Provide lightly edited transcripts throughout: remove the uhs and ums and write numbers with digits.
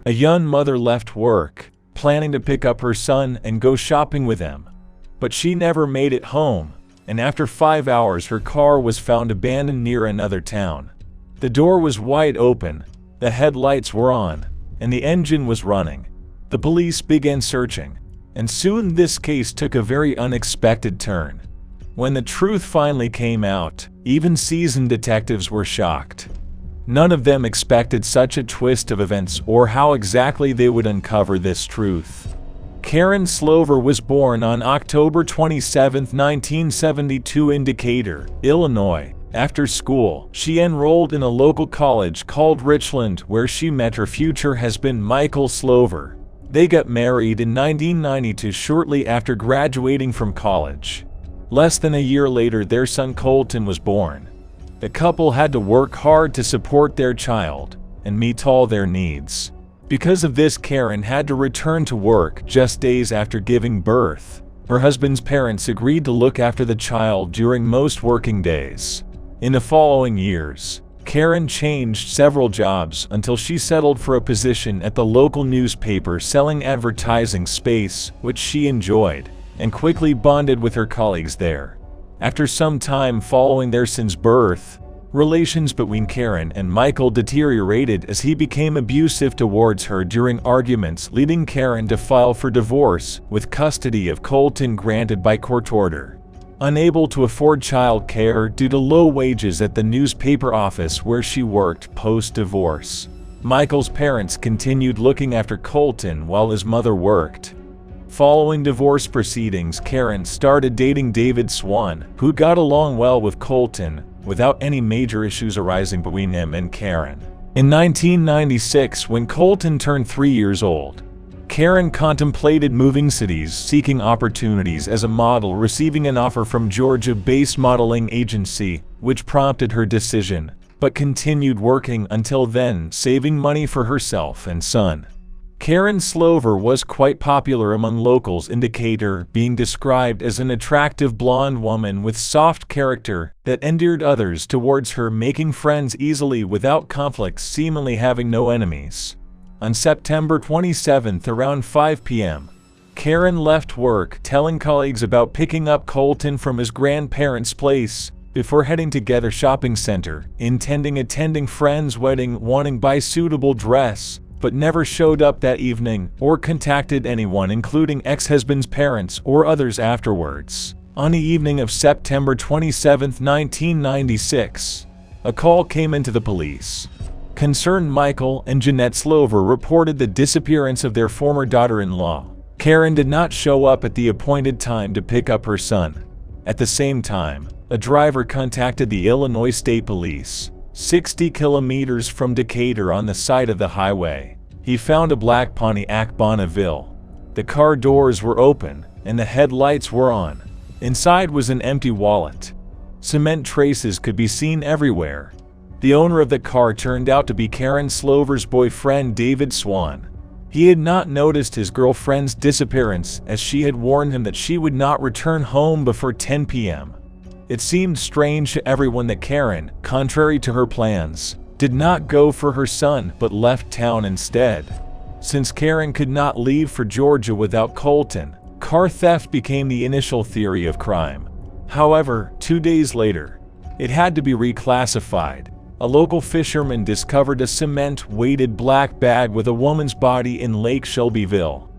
A young mother left work, planning to pick up her son and go shopping with him. But she never made it home, and after 5 hours her car was found abandoned near another town. The door was wide open, the headlights were on, and the engine was running. The police began searching, and soon this case took a very unexpected turn. When the truth finally came out, even seasoned detectives were shocked. None of them expected such a twist of events or how exactly they would uncover this truth. Karen Slover was born on October 27, 1972 in Decatur, Illinois. After school, she enrolled in a local college called Richland, where she met her future husband Michael Slover. They got married in 1992 shortly after graduating from college. Less than a year later, their son Colton was born. The couple had to work hard to support their child and meet all their needs. Because of this, Karen had to return to work just days after giving birth. Her husband's parents agreed to look after the child during most working days. In the following years, Karen changed several jobs until she settled for a position at the local newspaper selling advertising space, which she enjoyed, and quickly bonded with her colleagues there. After some time following their son's birth, relations between Karen and Michael deteriorated as he became abusive towards her during arguments, leading Karen to file for divorce, with custody of Colton granted by court order. Unable to afford child care due to low wages at the newspaper office where she worked post-divorce, Michael's parents continued looking after Colton while his mother worked. Following divorce proceedings, Karen started dating David Swan, who got along well with Colton, without any major issues arising between him and Karen. In 1996, when Colton turned 3 years old, Karen contemplated moving cities, seeking opportunities as a model, receiving an offer from Georgia-based modeling agency, which prompted her decision, but continued working until then, saving money for herself and son. Karen Slover was quite popular among locals in Decatur, being described as an attractive blonde woman with soft character that endeared others towards her, making friends easily without conflicts, seemingly having no enemies. On September 27th around 5 p.m., Karen left work, telling colleagues about picking up Colton from his grandparents' place before heading to Gather Shopping Center, intending attending friend's wedding, wanting to buy suitable dress, but never showed up that evening or contacted anyone, including ex-husband's parents or others afterwards. On the evening of September 27, 1996, a call came into the police. Concerned Michael and Jeanette Slover reported the disappearance of their former daughter-in-law. Karen did not show up at the appointed time to pick up her son. At the same time, a driver contacted the Illinois State Police, 60 kilometers from Decatur on the side of the highway. He found a black Pontiac Bonneville. The car doors were open and the headlights were on. Inside was an empty wallet. Cement traces could be seen everywhere. The owner of the car turned out to be Karen Slover's boyfriend, David Swan. He had not noticed his girlfriend's disappearance, as she had warned him that she would not return home before 10 p.m. It seemed strange to everyone that Karen, contrary to her plans, did not go for her son but left town instead. Since Karen could not leave for Georgia without Colton, car theft became the initial theory of crime. However, 2 days later, it had to be reclassified. A local fisherman discovered a cement-weighted black bag with a woman's body in Lake Shelbyville.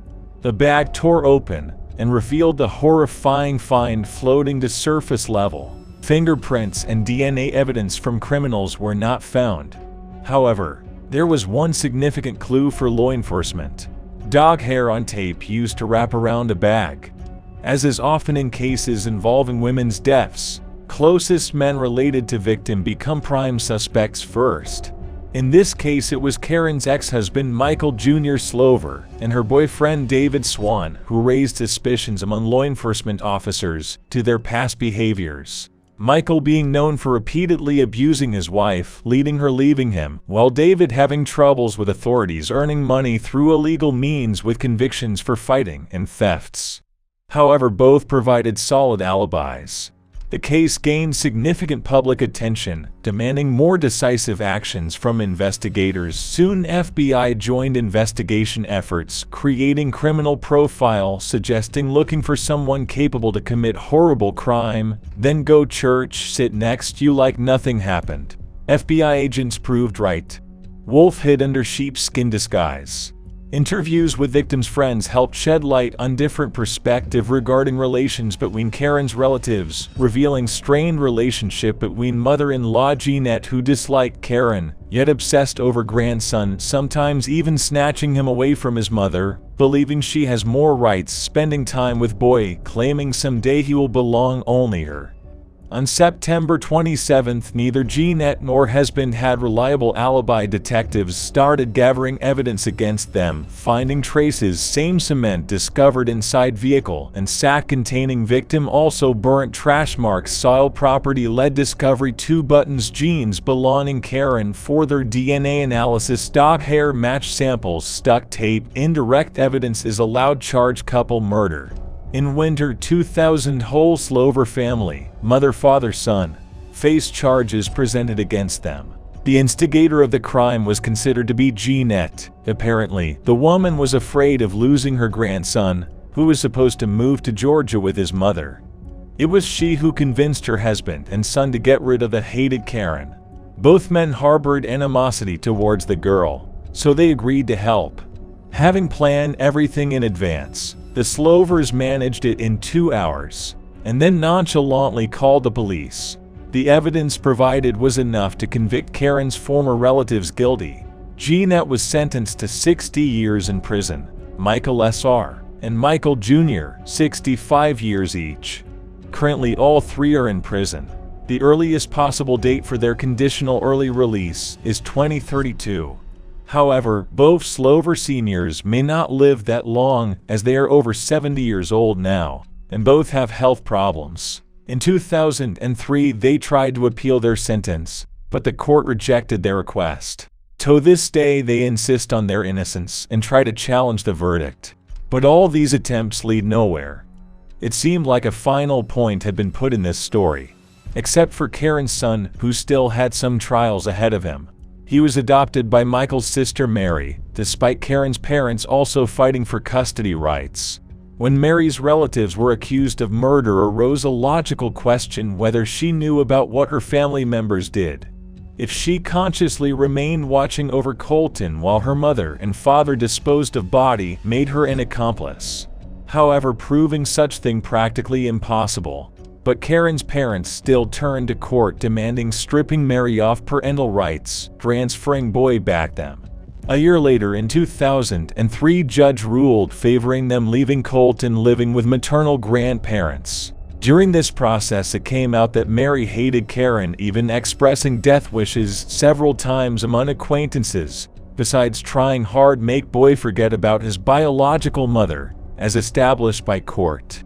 The bag tore open and revealed the horrifying find floating to surface level. Fingerprints and DNA evidence from criminals were not found. However, there was one significant clue for law enforcement: dog hair on tape used to wrap around a bag. As is often in cases involving women's deaths, closest men related to victim become prime suspects first. In this case, it was Karen's ex-husband Michael Jr. Slover and her boyfriend David Swan who raised suspicions among law enforcement officers to their past behaviors. Michael being known for repeatedly abusing his wife, leading her leaving him, while David having troubles with authorities, earning money through illegal means with convictions for fighting and thefts. However, both provided solid alibis. The case gained significant public attention, demanding more decisive actions from investigators. Soon FBI joined investigation efforts, creating criminal profile suggesting looking for someone capable to commit horrible crime, then go church, sit next you like nothing happened. FBI agents proved right. Wolf hid under sheepskin disguise. Interviews with victims' friends helped shed light on different perspectives regarding relations between Karen's relatives, revealing strained relationship between mother-in-law Jeanette, who disliked Karen, yet obsessed over grandson, sometimes even snatching him away from his mother, believing she has more rights, spending time with boy, claiming someday he will belong only her. On September 27th, neither Jeanette nor husband had reliable alibi. Detectives started gathering evidence against them, finding traces, same cement discovered inside vehicle and sack containing victim, also burnt trash marks. Soil property led discovery 2 buttons, jeans belonging Karen. Further DNA analysis, dog hair match samples, stuck tape. Indirect evidence is allowed. Charge couple murder. In winter 2000, whole Slover family, mother, father, son, faced charges presented against them. The instigator of the crime was considered to be Jeanette. Apparently, the woman was afraid of losing her grandson, who was supposed to move to Georgia with his mother. It was she who convinced her husband and son to get rid of the hated Karen. Both men harbored animosity towards the girl, so they agreed to help. Having planned everything in advance, the Slovers managed it in 2 hours, and then nonchalantly called the police. The evidence provided was enough to convict Karen's former relatives guilty. Jeanette was sentenced to 60 years in prison, Michael S.R. and Michael Jr., 65 years each. Currently all 3 are in prison. The earliest possible date for their conditional early release is 2032. However, both Slover seniors may not live that long, as they are over 70 years old now, and both have health problems. In 2003, they tried to appeal their sentence, but the court rejected their request. To this day, they insist on their innocence and try to challenge the verdict. But all these attempts lead nowhere. It seemed like a final point had been put in this story, except for Karen's son, who still had some trials ahead of him. He was adopted by Michael's sister Mary, despite Karen's parents also fighting for custody rights. When Mary's relatives were accused of murder, arose a logical question whether she knew about what her family members did. If she consciously remained watching over Colton while her mother and father disposed of body, made her an accomplice. However, proving such thing practically impossible. But Karen's parents still turned to court demanding stripping Mary of parental rights, transferring boy back them. A year later, in 2003, judge ruled favoring them, leaving Colton living with maternal grandparents. During this process, it came out that Mary hated Karen, even expressing death wishes several times among acquaintances, besides trying hard make boy forget about his biological mother, as established by court.